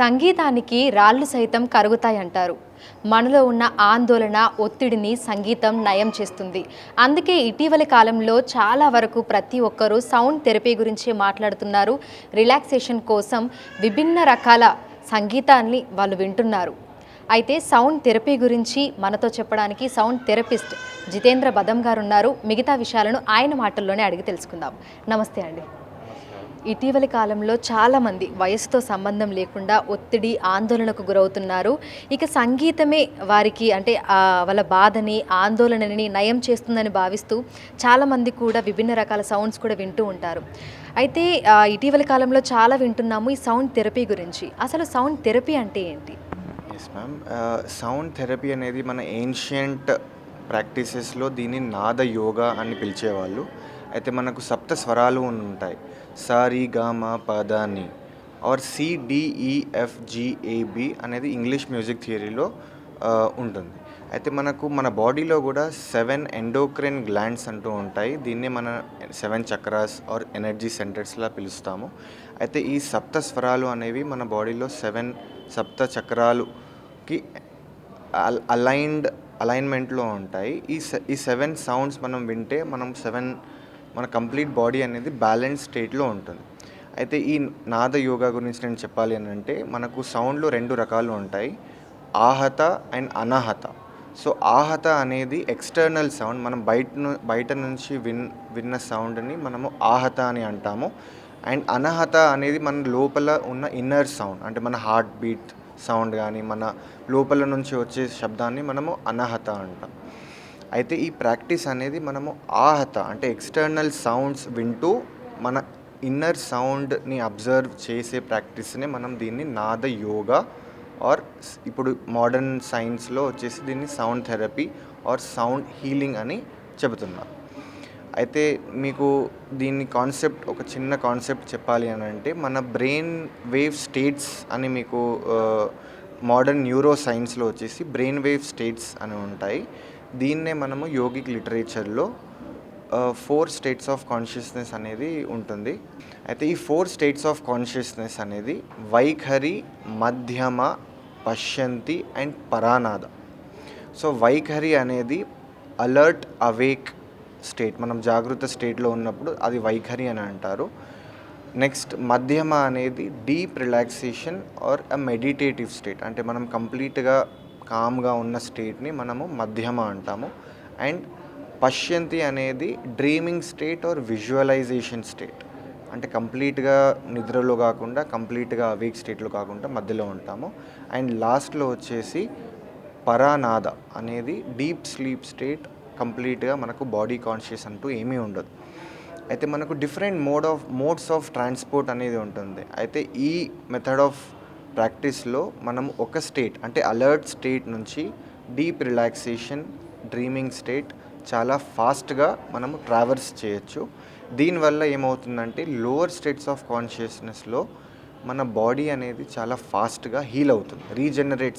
సంగీతానికి రాళ్ళు సైతం కరుగుతాయంటారు. మనలో ఉన్న ఆందోళన, ఒత్తిడిని సంగీతం నయం చేస్తుంది. అందుకే ఇటీవలి కాలంలో చాలా వరకు ప్రతి ఒక్కరూ సౌండ్ థెరపీ గురించి మాట్లాడుతున్నారు. రిలాక్సేషన్ కోసం విభిన్న రకాల సంగీతాన్ని వాళ్ళు వింటున్నారు. అయితే సౌండ్ థెరపీ గురించి మనతో చెప్పడానికి సౌండ్ థెరపిస్ట్ జితేంద్ర బదం గారు ఉన్నారు. మిగతా విషయాలను ఆయన మాటల్లోనే అడిగి తెలుసుకుందాం. నమస్తే అండి. ఇటీవలి కాలంలో చాలామంది వయసుతో సంబంధం లేకుండా ఒత్తిడి, ఆందోళనకు గురవుతున్నారు. ఇక సంగీతమే వారికి అంటే వాళ్ళ బాధని, ఆందోళనని నయం చేస్తుందని భావిస్తూ చాలామంది కూడా విభిన్న రకాల సౌండ్స్ కూడా వింటూ ఉంటారు. అయితే ఇటీవలి కాలంలో చాలా వింటున్నాము ఈ సౌండ్ థెరపీ గురించి. అసలు సౌండ్ థెరపీ అంటే ఏంటి? Yes ma'am. సౌండ్ థెరపీ అనేది మన ఏన్షియంట్ ప్రాక్టీసెస్లో దీన్ని నాద యోగా అని పిలిచేవాళ్ళు. అయితే మనకు సప్త స్వరాలు ఉంటాయి. స రి గ మ ప ద ని ఆర్ CDEFGAB అనేది ఇంగ్లీష్ మ్యూజిక్ థియరీలో ఉంటుంది. అయితే మనకు మన బాడీలో కూడా 7 ఎండోక్రైన్ గ్లాండ్స్ అంటూ ఉంటాయి. దీన్ని మన 7 చక్రాస్ ఆర్ ఎనర్జీ సెంటర్స్లా పిలుస్తాము. అయితే ఈ సప్త స్వరాలు అనేవి మన బాడీలో 7 సప్త చక్రాలుకి అలైన్మెంట్లో ఉంటాయి. ఈ 7 సౌండ్స్ మనం వింటే మన కంప్లీట్ బాడీ అనేది బ్యాలెన్స్ స్టేట్లో ఉంటుంది. అయితే ఈ నాద యోగా గురించి నేను చెప్పాలి అని అంటే మనకు సౌండ్లో 2 రకాలు ఉంటాయి, ఆహత అండ్ అనాహత. సో ఆహత అనేది ఎక్స్టర్నల్ సౌండ్, మనం బయట నుంచి విన్న సౌండ్ని మనము ఆహత అని అంటాము. అండ్ అనాహత అనేది మన లోపల ఉన్న ఇన్నర్ సౌండ్, అంటే మన హార్ట్ బీట్ సౌండ్ కానీ మన లోపల నుంచి వచ్చే శబ్దాన్ని మనము అనాహత అంటాం. అయితే ఈ ప్రాక్టీస్ అనేది మనము ఆహత అంటే ఎక్స్టర్నల్ సౌండ్స్ వింటూ మన ఇన్నర్ సౌండ్ని అబ్జర్వ్ చేసే ప్రాక్టీస్నే మనం దీన్ని నాద యోగా ఆర్ ఇప్పుడు మోడర్న్ సైన్స్లో వచ్చేసి దీన్ని sound therapy are sound healing అని చెబుతున్నారు. అయితే మీకు దీన్ని ఒక చిన్న కాన్సెప్ట్ చెప్పాలి అని అంటే మన బ్రెయిన్ వేవ్ స్టేట్స్ అని మీకు మోడర్న్ న్యూరో సైన్స్లో వచ్చేసి బ్రెయిన్ వేవ్ స్టేట్స్ అని ఉంటాయి. దీన్నే మనము యోగిక్ లిటరేచర్లో 4 స్టేట్స్ ఆఫ్ కాన్షియస్నెస్ అనేది ఉంటుంది. అయితే ఈ 4 స్టేట్స్ ఆఫ్ కాన్షియస్నెస్ అనేది వైఖరి, మధ్యమ, పశ్యంతి అండ్ పరానాద. సో వైఖరి అనేది అలర్ట్, అవేక్ స్టేట్, మనం జాగృత స్టేట్లో ఉన్నప్పుడు అది వైఖరి అని అంటారు. నెక్స్ట్ మధ్యమ అనేది deep relaxation or a meditative state, అంటే మనం కంప్లీట్గా కామ్గా ఉన్న స్టేట్ని మనము మధ్యమ అంటాము. అండ్ పశ్యంతి అనేది dreaming state or visualization state, అంటే కంప్లీట్గా నిద్రలో కాకుండా కంప్లీట్గా అవేక్ స్టేట్లో కాకుండా మధ్యలో ఉంటాము. అండ్ లాస్ట్లో వచ్చేసి పరానాద అనేది డీప్ స్లీప్ స్టేట్, కంప్లీట్గా మనకు బాడీ కాన్షియస్ అంటూ ఏమీ ఉండదు. అయితే మనకు డిఫరెంట్ మోడ్స్ ఆఫ్ ట్రాన్స్పోర్ట్ అనేది ఉంటుంది. అయితే ఈ మెథడ్ ఆఫ్ ప్రాక్టీస్లో మనం ఒక స్టేట్ అంటే అలర్ట్ స్టేట్ నుంచి డీప్ రిలాక్సేషన్, డ్రీమింగ్ స్టేట్ చాలా ఫాస్ట్గా మనము ట్రావర్స్ చేయొచ్చు. దీనివల్ల ఏమవుతుందంటే లోవర్ స్టేట్స్ ఆఫ్ కాన్షియస్నెస్లో మన బాడీ అనేది చాలా ఫాస్ట్గా హీల్ అవుతుంది.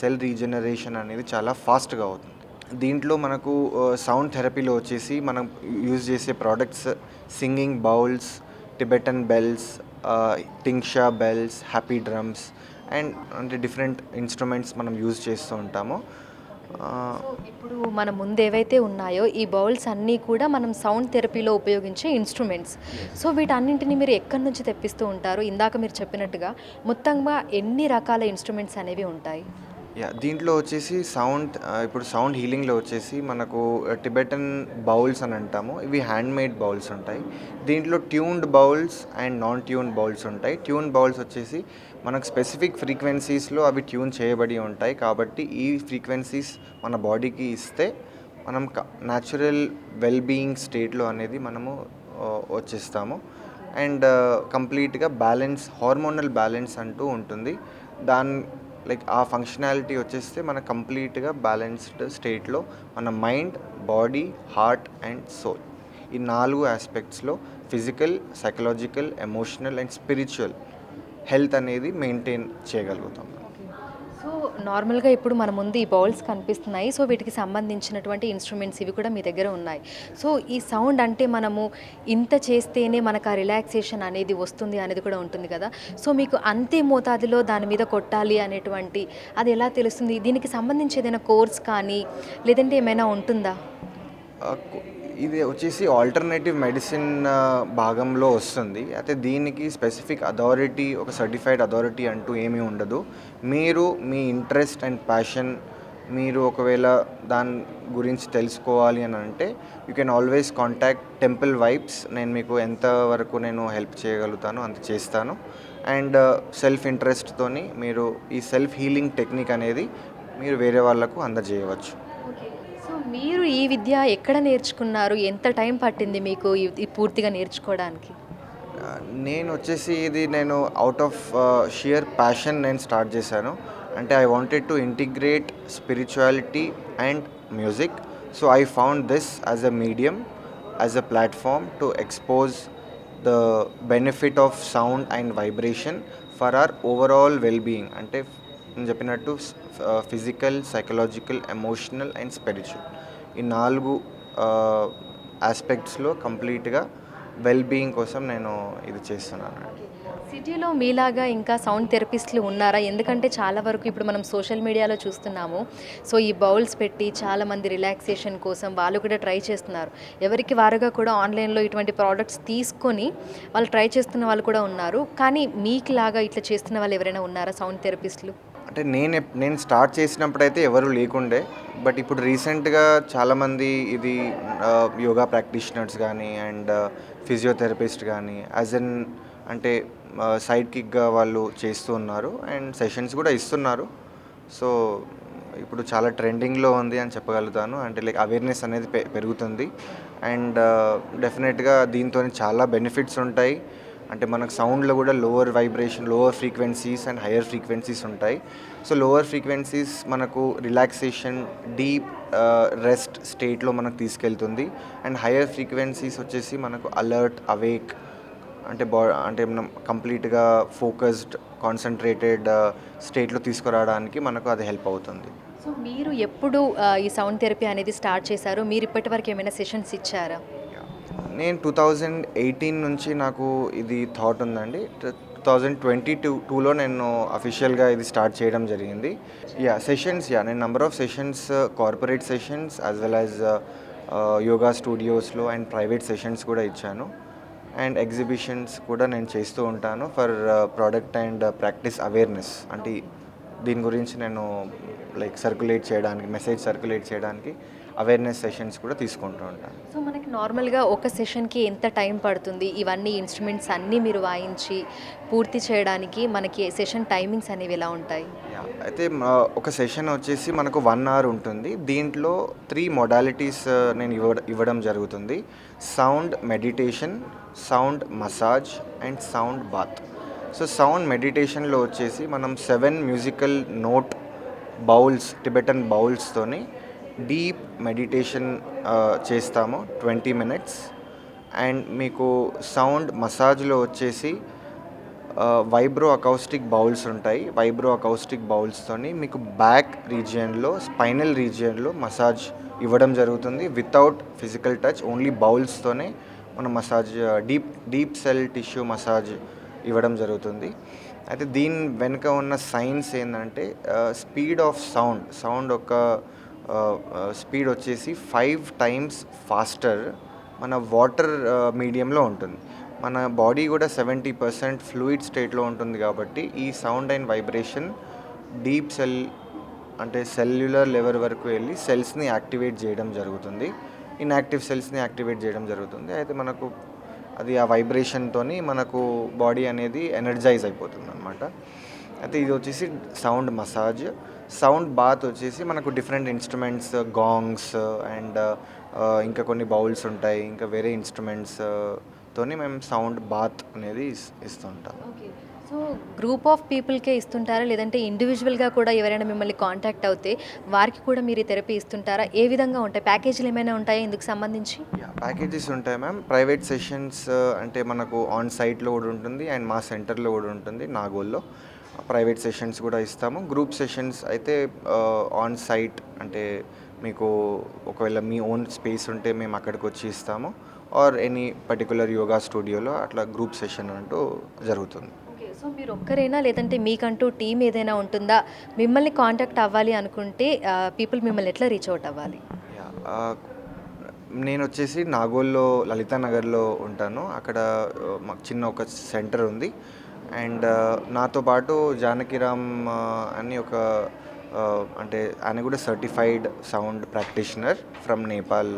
సెల్ రీజనరేషన్ అనేది చాలా ఫాస్ట్గా అవుతుంది. దీంట్లో మనకు సౌండ్ థెరపీలో వచ్చేసి మనం యూజ్ చేసే products singing bowls, Tibetan bells, tingsha bells, happy drums and అంటే డిఫరెంట్ ఇన్స్ట్రుమెంట్స్ మనం యూజ్ చేస్తూ ఉంటాము. ఇప్పుడు మన ముందు ఏవైతే ఉన్నాయో ఈ బౌల్స్ అన్నీ కూడా మనం సౌండ్ థెరపీలో ఉపయోగించే ఇన్స్ట్రుమెంట్స్. సో వీటన్నింటినీ మీరు ఎక్కడి నుంచి తెప్పిస్తూ ఉంటారు? ఇందాక మీరు చెప్పినట్టుగా మొత్తంగా ఎన్ని రకాల ఇన్స్ట్రుమెంట్స్ అనేవి ఉంటాయి? దీంట్లో వచ్చేసి ఇప్పుడు సౌండ్ హీలింగ్లో వచ్చేసి మనకు టిబెటన్ బౌల్స్ అని అంటాము. ఇవి హ్యాండ్మేడ్ బౌల్స్ ఉంటాయి. దీంట్లో tuned bowls and non tuned bowls ఉంటాయి. ట్యూన్ బౌల్స్ వచ్చేసి మనకు స్పెసిఫిక్ ఫ్రీక్వెన్సీస్లో అవి ట్యూన్ చేయబడి ఉంటాయి. కాబట్టి ఈ ఫ్రీక్వెన్సీస్ మన బాడీకి ఇస్తే మనం న్యాచురల్ వెల్బీయింగ్ స్టేట్లో అనేది మనము వచ్చేస్తాము. అండ్ కంప్లీట్గా హార్మోనల్ బ్యాలెన్స్ అంటూ ఉంటుంది. ఆ ఫంక్షనాలిటీ వచ్చేస్తే మన కంప్లీట్గా బ్యాలెన్స్డ్ స్టేట్లో మన mind, body, heart and soul ఈ 4 ఆస్పెక్ట్స్లో physical, psychological, emotional and spiritual health అనేది మెయింటైన్ చేయగలుగుతాం. సో నార్మల్గా ఇప్పుడు మన ముందు ఈ బౌల్స్ కనిపిస్తున్నాయి. సో, వీటికి సంబంధించినటువంటి ఇన్‌స్ట్రుమెంట్స్ ఇవి కూడా మీ దగ్గర ఉన్నాయి. సో, ఈ సౌండ్ అంటే మనము ఇంత చేస్తేనే మనకు ఆ రిలాక్సేషన్ అనేది వస్తుంది అనేది కూడా ఉంటుంది కదా! సో, మీకు అంతే మోతాదులో దాని మీద కొట్టాలి అనేటువంటి అది ఎలా తెలుస్తుంది? దీనికి సంబంధించి ఏదైనా కోర్స్ కానీ, లేదంటే ఏమైనా ఉంటుందా? ఇది వచ్చేసి ఆల్టర్నేటివ్ మెడిసిన్ భాగంలో వస్తుంది. అయితే దీనికి స్పెసిఫిక్ అథారిటీ, ఒక సర్టిఫైడ్ అథారిటీ అంటూ ఏమీ ఉండదు. మీరు మీ ఇంట్రెస్ట్ అండ్ ప్యాషన్, మీరు ఒకవేళ దాని గురించి తెలుసుకోవాలి అని అంటే you can always contact temple vibes. నేను మీకు ఎంతవరకు నేను హెల్ప్ చేయగలుగుతానో అంత చేస్తాను. అండ్ సెల్ఫ్ ఇంట్రెస్ట్తోని మీరు ఈ సెల్ఫ్ హీలింగ్ టెక్నిక్ అనేది మీరు వేరే వాళ్ళకు అందజేయవచ్చు. ఓకే. సో, మీరు ఈ విద్య ఎక్కడ నేర్చుకున్నారు? ఎంత టైం పట్టింది మీకు ఇది పూర్తిగా నేర్చుకోవడానికి? నేను వచ్చేసి ఇది నేను అవుట్ ఆఫ్ షియర్ ప్యాషన్ నేను స్టార్ట్ చేశాను. అంటే I wanted to integrate spirituality and music. So I found this as a medium, as a platform to expose the benefit of sound and vibration for hour overall well being. అంటే నేను చెప్పినట్టు physical, psychological, emotional and spiritual ఈ 4 ఆస్పెక్ట్స్లో కంప్లీట్గా well being కోసం నేను ఇది చేస్తున్నాను. సిటీలో మీలాగా ఇంకా సౌండ్ థెరపిస్టులు ఉన్నారా? ఎందుకంటే చాలా వరకు ఇప్పుడు మనం సోషల్ మీడియాలో చూస్తున్నాము. సో, ఈ బౌల్స్ పెట్టి చాలామంది రిలాక్సేషన్ కోసం వాళ్ళు కూడా ట్రై చేస్తున్నారు. ఎవరికి వారుగా కూడా ఆన్‌లైన్‌లో ఇటువంటి ప్రోడక్ట్స్ తీసుకొని వాళ్ళు ట్రై చేస్తున్న వాళ్ళు కూడా ఉన్నారు. కానీ మీకులాగా ఇట్లా చేస్తున్న వాళ్ళు ఎవరైనా ఉన్నారా సౌండ్ థెరపిస్టులు? అంటే నేను స్టార్ట్ చేసినప్పుడైతే ఎవరు లేకుండే. బట్ ఇప్పుడు రీసెంట్గా చాలామంది ఇది యోగా ప్రాక్టీషనర్స్ కానీ అండ్ ఫిజియోథెరపిస్ట్ కానీ అంటే సైడ్ కిక్గా వాళ్ళు చేస్తూ ఉన్నారు అండ్ సెషన్స్ కూడా ఇస్తున్నారు. సో ఇప్పుడు చాలా ట్రెండింగ్లో ఉంది అని చెప్పగలుగుతాను. అంటే లైక్ అవేర్నెస్ అనేది పెరుగుతుంది అండ్ డెఫినెట్గా దీంతో చాలా బెనిఫిట్స్ ఉంటాయి. అంటే మనకు సౌండ్లో కూడా lower vibration, lower frequencies and higher frequencies ఉంటాయి. సో లోవర్ ఫ్రీక్వెన్సీస్ మనకు రిలాక్సేషన్, డీప్ రెస్ట్ స్టేట్లో మనకు తీసుకెళ్తుంది. అండ్ హయ్యర్ ఫ్రీక్వెన్సీస్ వచ్చేసి మనకు అలర్ట్, అవేక్ అంటే మనం కంప్లీట్గా ఫోకస్డ్, కాన్సన్ట్రేటెడ్ స్టేట్లో తీసుకురావడానికి మనకు అది హెల్ప్ అవుతుంది. సో, మీరు ఎప్పుడు ఈ సౌండ్ థెరపీ అనేది స్టార్ట్ చేశారు? మీరు ఇప్పటివరకు ఏమైనా సెషన్స్ ఇచ్చారా? నేను 2018 నుంచి నాకు ఇది థాట్ ఉందండి. 2022లో నేను అఫీషియల్గా ఇది స్టార్ట్ చేయడం జరిగింది. సెషన్స్ నేను number of sessions, corporate sessions as well as yoga స్టూడియోస్లో అండ్ ప్రైవేట్ సెషన్స్ కూడా ఇచ్చాను. అండ్ ఎగ్జిబిషన్స్ కూడా నేను చేస్తూ ఉంటాను for product and practice awareness. అంటే దీని గురించి నేను లైక్ మెసేజ్ సర్క్యులేట్ చేయడానికి అవేర్నెస్ సెషన్స్ కూడా తీసుకుంటూ ఉంటాను. సో, మనకి నార్మల్గా ఒక సెషన్కి ఎంత టైం పడుతుంది? ఇవన్నీ ఇన్స్ట్రుమెంట్స్ అన్నీ మీరు వాయించి పూర్తి చేయడానికి మనకి సెషన్ టైమింగ్స్ అనేవి ఎలా ఉంటాయి? అయితే ఒక సెషన్ వచ్చేసి మనకు 1 hour ఉంటుంది. దీంట్లో 3 మొడాలిటీస్ నేను ఇవ్వడం జరుగుతుంది. Sound meditation, sound massage and sound bath. So sound మెడిటేషన్లో వచ్చేసి మనం 7 మ్యూజికల్ నోట్ బౌల్స్, టిబెటన్ బౌల్స్తోని డీప్ మెడిటేషన్ చేస్తాము 20 minutes. అండ్ మీకు సౌండ్ మసాజ్లో వచ్చేసి వైబ్రో అకౌస్టిక్ బౌల్స్ ఉంటాయి. వైబ్రో అకౌస్టిక్ బౌల్స్తోని మీకు బ్యాక్ రీజియన్లో, స్పైనల్ రీజియన్లో మసాజ్ ఇవ్వడం జరుగుతుంది వితౌట్ ఫిజికల్ టచ్. ఓన్లీ బౌల్స్తోనే మనం massage, deep cell tissue massage ఇవ్వడం జరుగుతుంది. అయితే దీని వెనుక ఉన్న సైన్స్ ఏంటంటే స్పీడ్ ఆఫ్ సౌండ్ ఒక స్పీడ్ వచ్చేసి 5 times ఫాస్టర్ మన వాటర్ మీడియంలో ఉంటుంది. మన బాడీ కూడా 70% ఫ్లూయిడ్ స్టేట్లో ఉంటుంది. కాబట్టి ఈ sound and vibration deep cellular level వరకు వెళ్ళి సెల్స్ని యాక్టివేట్ చేయడం జరుగుతుంది. ఇన్యాక్టివ్ సెల్స్ని యాక్టివేట్ చేయడం జరుగుతుంది. అయితే మనకు అది ఆ వైబ్రేషన్తోని మనకు బాడీ అనేది ఎనర్జైజ్ అయిపోతుంది అనమాట. అయితే ఇది వచ్చేసి సౌండ్ మసాజ్. సౌండ్ బాత్ వచ్చేసి మనకు డిఫరెంట్ ఇన్స్ట్రుమెంట్స్, గాంగ్స్ అండ్ ఇంకా కొన్ని బౌల్స్ ఉంటాయి, ఇంకా వేరే ఇన్స్ట్రుమెంట్స్ తోని మేము సౌండ్ బాత్ అనేది ఇస్తుంటాం. ఓకే. సో, గ్రూప్ ఆఫ్ పీపుల్కే ఇస్తుంటారా? లేదంటే ఇండివిజువల్గా కూడా ఎవరైనా మిమ్మల్ని కాంటాక్ట్ అవుతే వారికి కూడా మీరు ఈ థెరపీ ఇస్తుంటారా? ఏ విధంగా ఉంటాయి? ప్యాకేజీలు ఏమైనా ఉంటాయా ఇందుకు సంబంధించి? ప్యాకేజెస్ ఉంటాయి మ్యామ్. ప్రైవేట్ సెషన్స్ అంటే మనకు ఆన్ సైట్లో కూడా ఉంటుంది అండ్ మా సెంటర్లో కూడా ఉంటుంది నాగోల్లో. ప్రైవేట్ సెషన్స్ కూడా ఇస్తాము. గ్రూప్ సెషన్స్ అయితే ఆన్ సైట్, అంటే మీకు ఒకవేళ మీ ఓన్ స్పేస్ ఉంటే మేము అక్కడికి వచ్చి ఇస్తాము, ఆర్ ఎనీ పర్టికులర్ యోగా స్టూడియోలో అట్లా గ్రూప్ సెషన్ అంటూ జరుగుతుంది. ఓకే, సో మీరు ఒక్కరేనా లేదంటే మీకంటూ టీం ఏదైనా ఉంటుందా? మిమ్మల్ని కాంటాక్ట్ అవ్వాలి అనుకుంటే పీపుల్ మిమ్మల్ని ఎట్లా రీచ్ అవుట్ అవ్వాలి? నేను వచ్చేసి నాగోల్లో లలితా నగర్లో ఉంటాను. అక్కడ మాకు చిన్న ఒక సెంటర్ ఉంది. అండ్ నాతో పాటు జానకిరామ్ అని ఒక అంటే ఆయన కూడా certified sound practitioner from Nepal.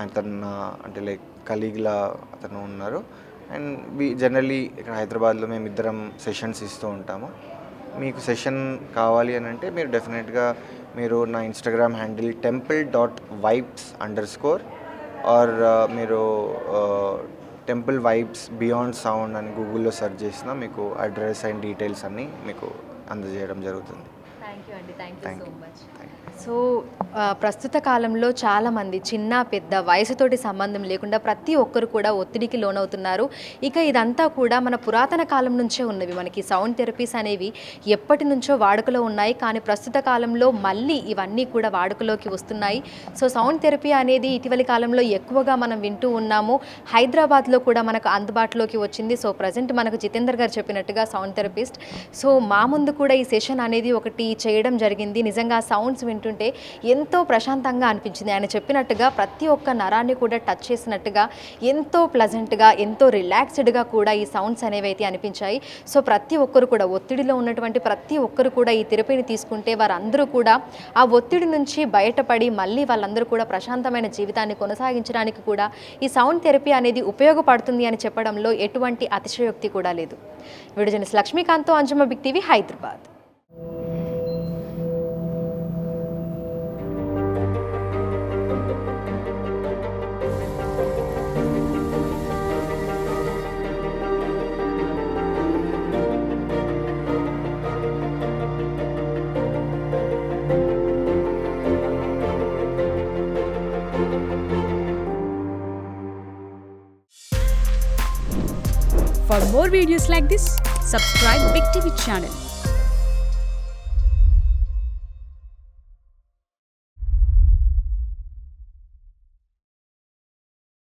అతను అంటే లైక్ కలీగ్లా అతను ఉన్నారు. అండ్ జనరలీ ఇక్కడ హైదరాబాద్లో మేము ఇద్దరం సెషన్స్ ఇస్తూ ఉంటాము. మీకు సెషన్ కావాలి అని అంటే మీరు డెఫినెట్గా మీరు నా ఇన్స్టాగ్రామ్ హ్యాండిల్ temple.vibes_ ఆర్ మీరు టెంపుల్ వైబ్స్ బియాండ్ సౌండ్ అని గూగుల్లో సెర్చ్ చేసినా మీకు అడ్రస్ అండ్ డీటెయిల్స్ అన్నీ మీకు అందజేయడం జరుగుతుంది. థ్యాంక్ యూ అండి, thank you so much. Thank you. So ప్రస్తుత కాలంలో చాలామంది చిన్న పెద్ద వయసుతోటి సంబంధం లేకుండా ప్రతి ఒక్కరు కూడా ఒత్తిడికి లోనవుతున్నారు. ఇక ఇదంతా కూడా మన పురాతన కాలం నుంచే ఉన్నవి. మనకి సౌండ్ థెరపీస్ అనేవి ఎప్పటి నుంచో వాడుకలో ఉన్నాయి, కానీ ప్రస్తుత కాలంలో మళ్ళీ ఇవన్నీ కూడా వాడుకలోకి వస్తున్నాయి. సో సౌండ్ థెరపీ అనేది ఇటీవలి కాలంలో ఎక్కువగా మనం వింటూ ఉన్నాము. హైదరాబాద్లో కూడా మనకు అందుబాటులోకి వచ్చింది. సో ప్రజెంట్ మనకు జితేందర్ గారు చెప్పినట్టుగా సౌండ్ థెరపిస్ట్. సో మా ముందు కూడా ఈ సెషన్ అనేది ఒకటి చేయడం జరిగింది. నిజంగా సౌండ్స్ వింటుంటే ఎంతో ప్రశాంతంగా అనిపించింది. ఆయన చెప్పినట్టుగా ప్రతి ఒక్క నరాన్ని కూడా టచ్ చేసినట్టుగా ఎంతో ప్లజెంట్గా, ఎంతో రిలాక్స్డ్గా కూడా ఈ సౌండ్స్ అనేవి అయితే అనిపించాయి. సో ప్రతి ఒక్కరు కూడా ఒత్తిడిలో ఉన్నటువంటి ప్రతి ఒక్కరు కూడా ఈ థెరపీని తీసుకుంటే వారందరూ కూడా ఆ ఒత్తిడి నుంచి బయటపడి మళ్ళీ వాళ్ళందరూ కూడా ప్రశాంతమైన జీవితాన్ని కొనసాగించడానికి కూడా ఈ సౌండ్ థెరపీ అనేది ఉపయోగపడుతుంది అని చెప్పడంలో ఎటువంటి అతిశయోక్తి కూడా లేదు. వీడియో జర్నలిస్ట్ లక్ష్మీకాంత్తో Anjamma, Big TV, Hyderabad. For more videos like this, subscribe Big TV channel.